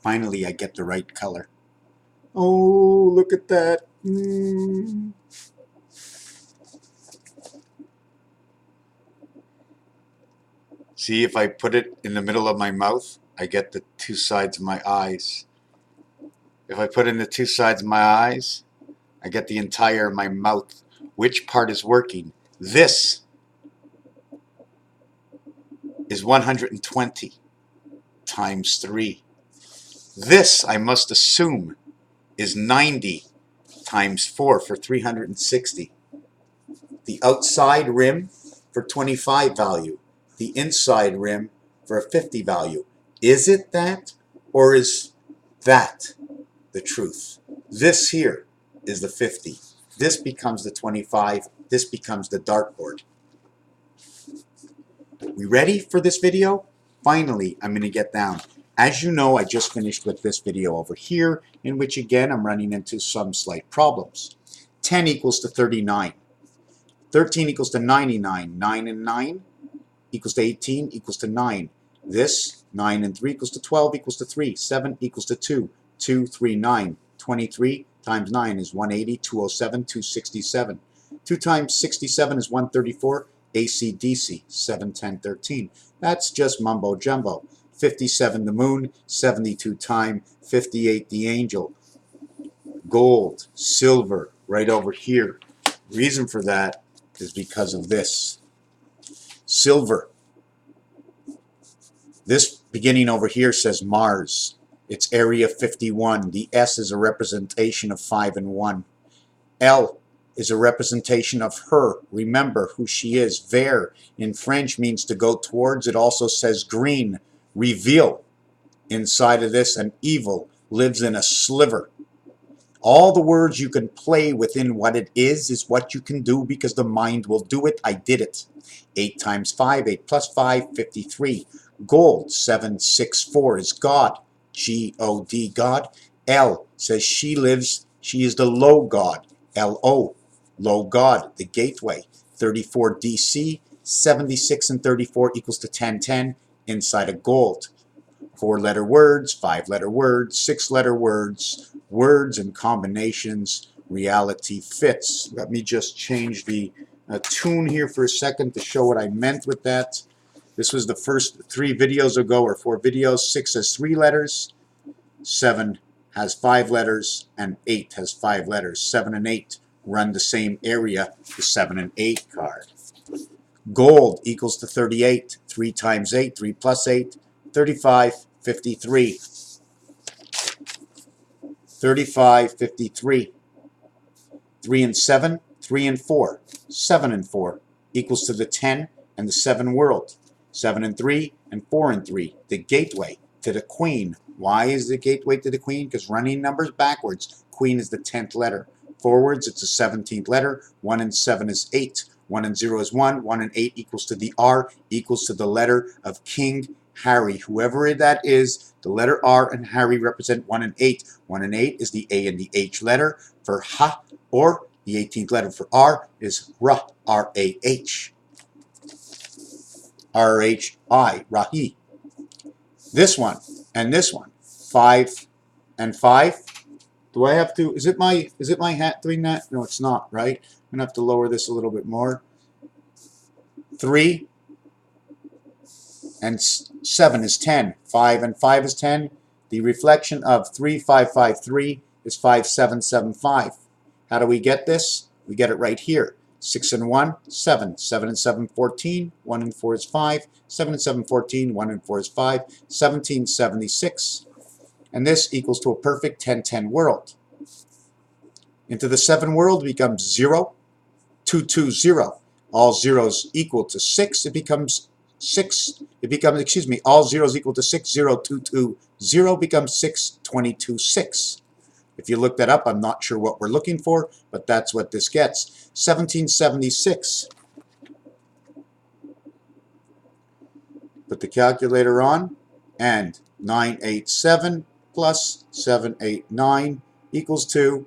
Finally, I get the right color. Oh, look at that. See, if I put it in the middle of my mouth, I get the two sides of my eyes. If I put in the two sides of my eyes, I get the entire of my mouth. Which part is working? This is 120 times 3. This, I must assume, is 90 times 4 for 360. The outside rim for 25 value. The inside rim for a 50 value. Is it that, or is that the truth? This here is the 50. This becomes the 25. This becomes the dartboard. We ready for this video? Finally, I'm going to get down. As you know, I just finished with this video over here, in which again I'm running into some slight problems. 10 equals to 39. 13 equals to 99. 9 and 9 equals to 18 equals to 9. This, 9 and 3 equals to 12 equals to 3. 7 equals to 2. 2, 3, 9. 23 times 9 is 180, 207, 267. 2 times 67 is 134. AC/DC, 7, 10, 13. That's just mumbo jumbo. 57 the moon, 72 time, 58 the angel. Gold, silver, right over here. Reason for that is because of this. Silver. This beginning over here says Mars. It's area 51. The S is a representation of 5 and 1. L is a representation of her. Remember who she is. Vers in French means to go towards. It also says green. Reveal. Inside of this, an evil lives in a sliver. All the words you can play within what it is what you can do, because the mind will do it. I did it. 8 times 5, 8 plus 5, 53. Gold, 764 is God. G-O-D, God. L says she lives, she is the low God. L-O, low God, the gateway. 34 DC, 76 and 34 equals to 1010 inside of gold. 4-letter words, 5-letter words, 6-letter words, words and combinations, reality fits. Let me just change the tune here for a second to show what I meant with that. This was the first 3 videos ago, or 4 videos. 6 has 3 letters, 7 has 5 letters, and 8 has 5 letters. 7 and 8 run the same area, the 7 and 8 card. Gold equals to 38. 3 times 8, 3 plus 8, 35, 53. 35, 53. 3 and 7, 3 and 4. 7 and 4 equals to the 10 and the 7 world. 7 and 3 and 4 and 3. The gateway to the queen. Why is the gateway to the queen? Because running numbers backwards, queen is the 10th letter. Forwards, it's the 17th letter. 1 and 7 is 8. 1 and 0 is 1. 1 and 8 equals to the R, equals to the letter of King Harry. Whoever that is, the letter R and Harry represent 1 and 8. 1 and 8 is the A and the H letter for Ha, or the 18th letter for R is Ra, R-A-H. R-H-I, Rahi. This one and this one, 5 and 5. Do I have to, is it my hat doing that? No, it's not, right? I'm gonna have to lower this a little bit more. 3 and 7 is 10. 5 and 5 is 10. The reflection of 3553 is 5775. How do we get this? We get it right here. 6 and 1, 7. 7 and 7, 14. 1 and 4 is 5. 7 and 7, 14. 1 and 4 is 5. 1776. And this equals to a perfect 10-10 world. Into the 7 world becomes 0, 2, 2, 0. All zeros equal to 6. It becomes 6. It becomes, excuse me, all zeros equal to 6. 0, 2, 2, 0 becomes 6, 22, 6. If you look that up, I'm not sure what we're looking for, but that's what this gets. 1776. Put the calculator on, and 987 plus 789 equals to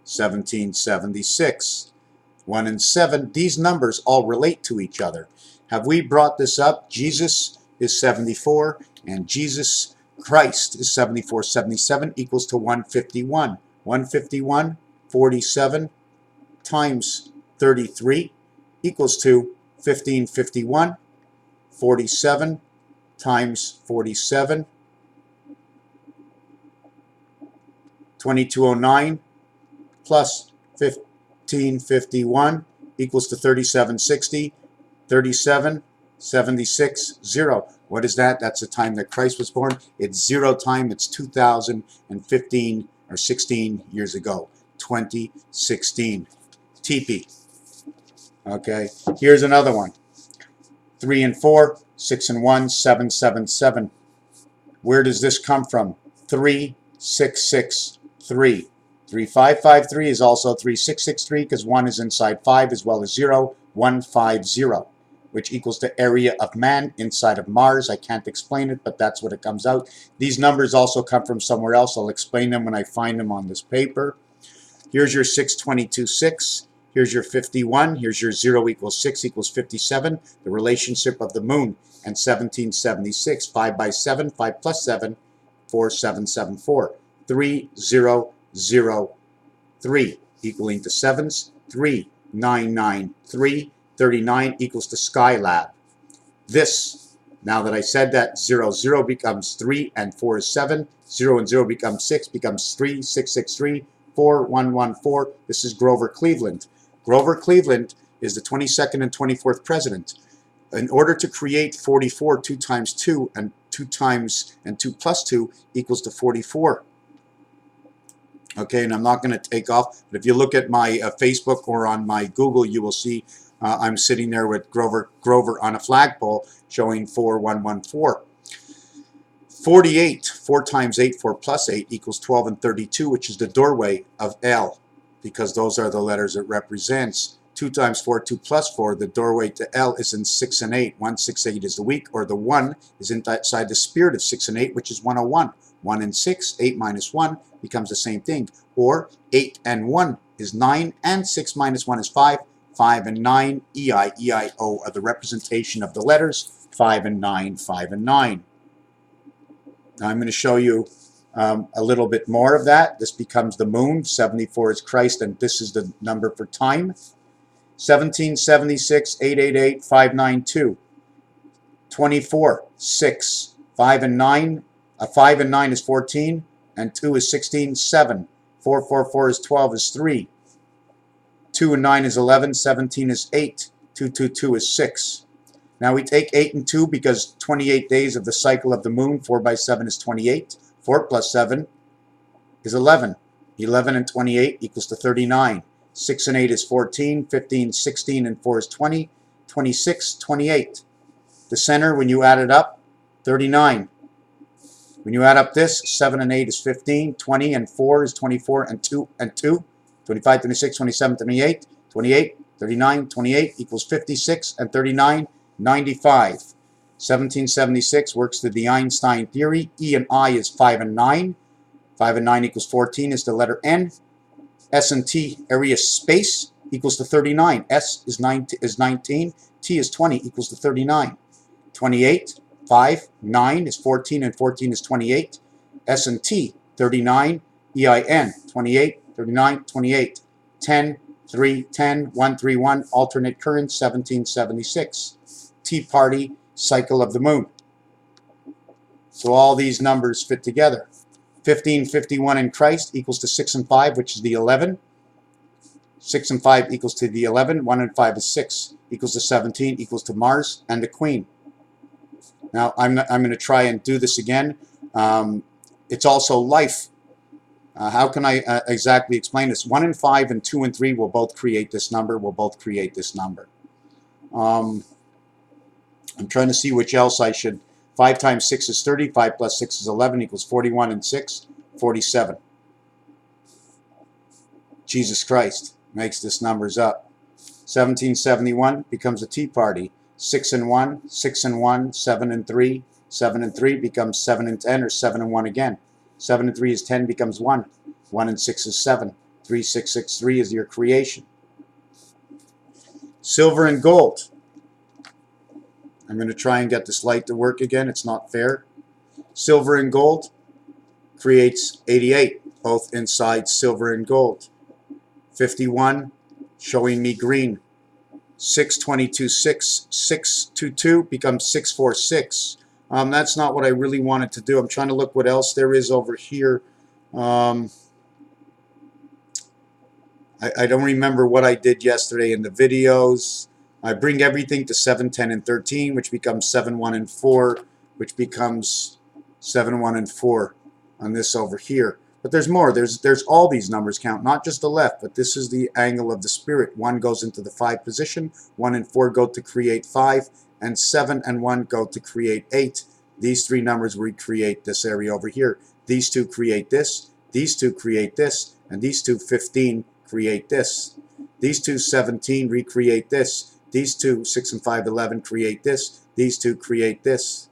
1776. 1 and 7, these numbers all relate to each other. Have we brought this up? Jesus is 74, and Jesus Christ is 74. 77 equals to 151. 151, 47 times 33 equals to 1551. 47 times 47, 2209 plus 1551 equals to 3760. 3776 0. What is that? That's the time that Christ was born. It's zero time. It's 2015 or 16 years ago. 2016. TP. Okay. Here's another one. 3 and 4, 6 and 1, 7, 7, 7. Where does this come from? 3, 6, 6, 3. 3, 5, 5, 3 is also 3, 6, 6, 3 because 1 is inside 5 as well as 0. 1, 5, 0, which equals the area of man inside of Mars. I can't explain it, but that's what it comes out. These numbers also come from somewhere else. I'll explain them when I find them on this paper. Here's your 622, 6. Here's your 51. Here's your 0 equals 6 equals 57. The relationship of the moon and 1776. 5 by 7, 5 plus 7, 4774. 3, 0, 0, 3 equaling to 7s. 3, 9, 9, 3. 39 equals to Skylab. This, now that I said that, 0, 0 becomes 3 and 4 is 7. 0 and 0 becomes 6, becomes 3, 6, 6, 3. 4, 1, 1, 4. This is Grover Cleveland. Grover Cleveland is the 22nd and 24th president. In order to create 44, 2 times 2 and 2 times and 2 plus 2 equals to 44. Okay, and I'm not going to take off, but if you look at my Facebook or on my Google, you will see I'm sitting there with Grover on a flagpole showing 4114. 48, 4 times 8, 4 plus 8 equals 12 and 32, which is the doorway of L, because those are the letters it represents. 2 times 4, 2 plus 4, the doorway to L is in 6 and 8. 1, 6, 8 is the week, or the 1 is inside the spirit of 6 and 8, which is 101. 1 and 6, 8 minus 1 becomes the same thing. Or 8 and 1 is 9, and 6 minus 1 is 5. 5 and 9, EI, EIO are the representation of the letters 5 and 9, 5 and 9. Now I'm going to show you a little bit more of that. This becomes the moon. 74 is Christ, and this is the number for time. 1776, 888, 592. 24, 6. 5 and 9. 5 and 9 is 14, and 2 is 16, 7. 4, 4, 4 is 12, is 3. 2 and 9 is 11, 17 is 8. 2, 2, 2 is 6. Now we take 8 and 2 because 28 days of the cycle of the moon. 4 by 7 is 28. 4 plus 7 is 11. 11 and 28 equals to 39. 6 and 8 is 14. 15, 16, and 4 is 20. 26, 28. The center, when you add it up, 39. When you add up this, 7 and 8 is 15. 20 and 4 is 24. And 2 and 2, 25, 26, 27, 28. 28, 39, 28 equals 56. And 39, 95. 1776 works through the Einstein theory. E and I is 5 and 9. 5 and 9 equals 14 is the letter N. S and T, area space, equals to 39. S is 19. T is 20 equals to 39. 28, 5, 9 is 14, and 14 is 28. S and T, 39. EIN, 28, 39, 28. 10, 3, 10, 1, 3, 1, alternate current, 1776. Tea Party, cycle of the moon. So all these numbers fit together. 1551 in Christ equals to 6 and 5, which is the 11. 6 and 5 equals to the 11. 1 and 5 is 6, equals to 17, equals to Mars and the Queen. Now I'm going to try and do this again. It's also life. How can I exactly explain this? 1 and 5 and 2 and 3 will both create this number. Will both create this number. I'm trying to see which else I should. 5 times 6 is 30. 5 plus 6 is 11 equals 41 and 6, 47. Jesus Christ makes this numbers up. 1771 becomes a Tea Party. 6 and 1, 6 and 1, 7 and 3. 7 and 3 becomes 7 and 10, or 7 and 1 again. 7 and 3 is 10, becomes 1. 1 and 6 is 7. 3, 6, 6, 3 is your creation. Silver and gold. I'm going to try and get this light to work again. It's not fair. Silver and gold creates 88, both inside silver and gold. 51 showing me green. 622, 622 becomes 646. That's not what I really wanted to do. I'm trying to look what else there is over here. I don't remember what I did yesterday in the videos. I bring everything to 7, 10, and 13, which becomes 7, 1, and 4, which becomes 7, 1, and 4 on this over here. But there's more. There's all these numbers count, not just the left, but this is the angle of the spirit. 1 goes into the 5 position, 1 and 4 go to create 5, and 7 and 1 go to create 8. These three numbers recreate this area over here. These two create this, these two create this, and these two 15 create this. These two 17 recreate this. These two 6 and 5, 11 create this. These two create this.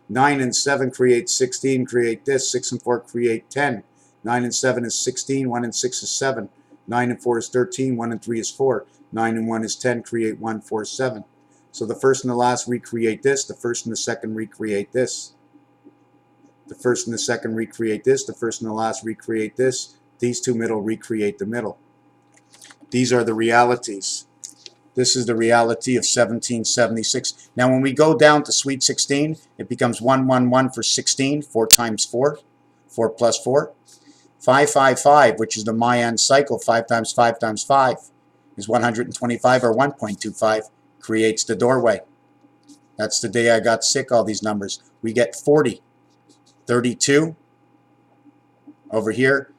9 and 7 create 16, create this. 6 and 4 create 10. 9 and 7 is 16, 1 and 6 is 7. 9 and 4 is 13, 1 and 3 is 4. 9 and 1 is 10, create 1, 4, 7. So the first and the last recreate this. The first and the second recreate this. The first and the second recreate this. The first and the last recreate this. These two middle recreate the middle. These are the realities. This is the reality of 1776. Now when we go down to sweet 16, it becomes 111 for 16, 4 times 4, 4 plus 4. 555, which is the Mayan cycle, 5 times 5 times 5 is 125 or 1.25, creates the doorway. That's the day I got sick, all these numbers. We get 40, 32 over here,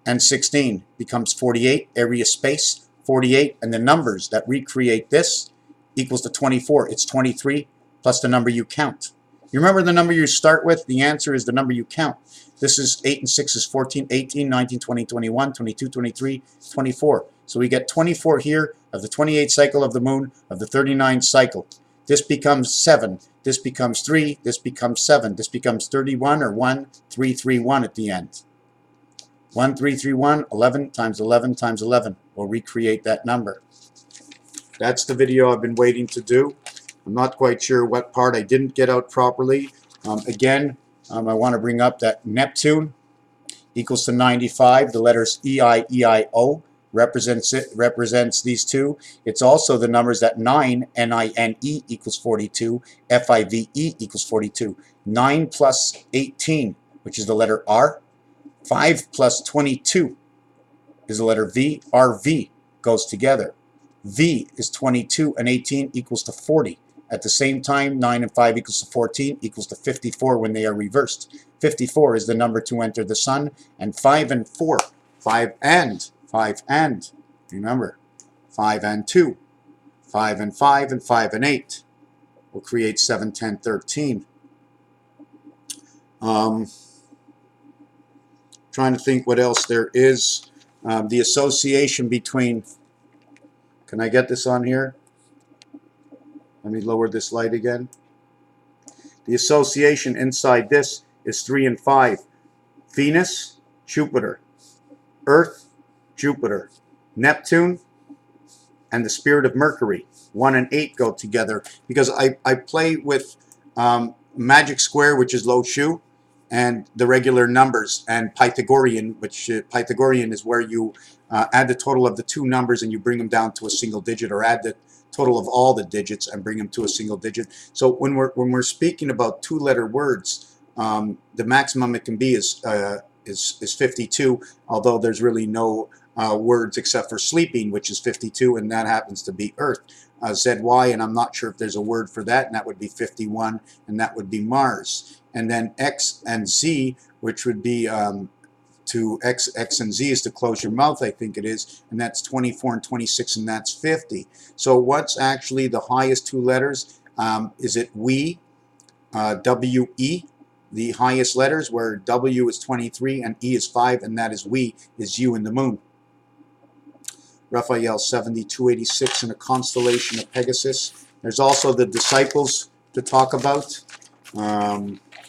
and 16 becomes 48, area space, 48, and the numbers that recreate this equals to 24. It's 23 plus the number you count. You remember the number you start with? The answer is the number you count. This is 8 and 6 is 14, 18, 19, 20, 21, 22, 23, 24. So we get 24 here of the 28th cycle of the moon of the 39th cycle. This becomes 7. This becomes 3. This becomes 7. This becomes 31 or 1, 3, 3, 1 at the end. 1, 3, 3, 1, 11 times 11 times 11 will recreate that number. That's the video I've been waiting to do. I'm not quite sure what part I didn't get out properly. I want to bring up that Neptune equals to 95. The letters EIEIO represents these two. It's also the numbers that 9, N-I-N-E equals 42, F-I-V-E equals 42. 9 plus 18, which is the letter R. 5 plus 22 is the letter V. R-V goes together. V is 22 and 18 equals to 40. At the same time, 9 and 5 equals to 14 equals to 54 when they are reversed. 54 is the number to enter the sun, and 5 and 4, 5 and, remember, 5 and 2, 5 and 5, and 5 and 8 will create 7, 10, 13. Trying to think what else there is. The association between, can I get this on here? Let me lower this light again. The association inside this is 3 and 5. Venus, Jupiter. Earth, Jupiter. Neptune, and the spirit of Mercury. 1 and 8 go together because I play with magic square, which is Lo Shu, and the regular numbers, and Pythagorean, which Pythagorean is where you add the total of the two numbers and you bring them down to a single digit, or add the total of all the digits and bring them to a single digit. So when we're speaking about two-letter words, the maximum it can be is 52, although there's really no words except for sleeping, which is 52, and that happens to be Earth. ZY, and I'm not sure if there's a word for that, and that would be 51, and that would be Mars. And then X and Z, which would be to X and Z is to close your mouth, I think it is, and that's 24 and 26, and that's 50. So what's actually the highest two letters? Is it we, W-E, the highest letters, where W is 23 and E is 5, and that is we, is you and the moon. Raphael 7286 in a constellation of Pegasus. There's also the disciples to talk about.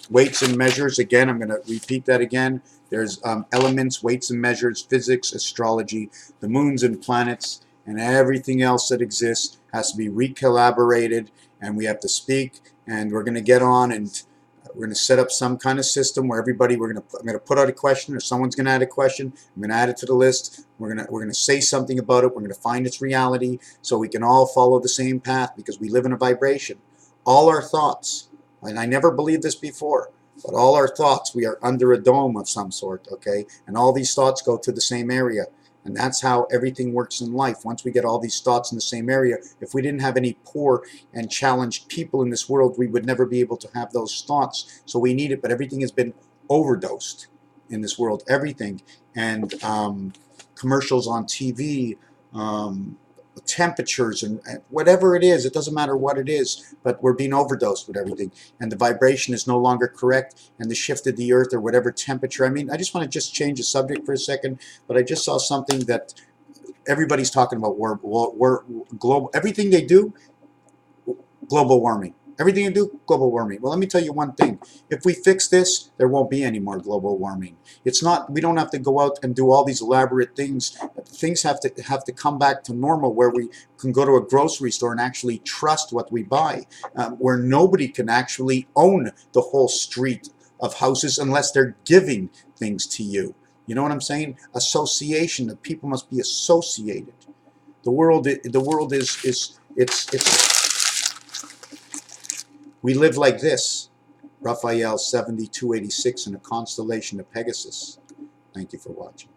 Weights and measures, again, I'm going to repeat that again. There's elements, weights and measures, physics, astrology, the moons and planets, and everything else that exists has to be recollaborated, and we have to speak, and we're going to get on and We're going to set up some kind of system where everybody, I'm going to put out a question, or someone's going to add a question. I'm going to add it to the list. We're going to say something about it. We're going to find its reality so we can all follow the same path, because we live in a vibration. All our thoughts, and I never believed this before, but all our thoughts, we are under a dome of some sort, okay? And all these thoughts go to the same area. And that's how everything works in life. Once we get all these thoughts in the same area, if we didn't have any poor and challenged people in this world, we would never be able to have those thoughts. So we need it, but everything has been overdosed in this world. Everything. And commercials on TV, temperatures, and whatever it is, it doesn't matter what it is, but we're being overdosed with everything, and the vibration is no longer correct, and the shift of the earth, or whatever temperature. I mean, I just want to just change the subject for a second, but I just saw something that everybody's talking about, global, everything they do, global warming. Everything you do, global warming. Well, let me tell you one thing. If we fix this, there won't be any more global warming. It's not, we don't have to go out and do all these elaborate things. Things have to come back to normal, where we can go to a grocery store and actually trust what we buy, where nobody can actually own the whole street of houses unless they're giving things to you. You know what I'm saying? Association. The people must be associated. The world is we live like this. Raphael 7286 in a constellation of Pegasus. Thank you for watching.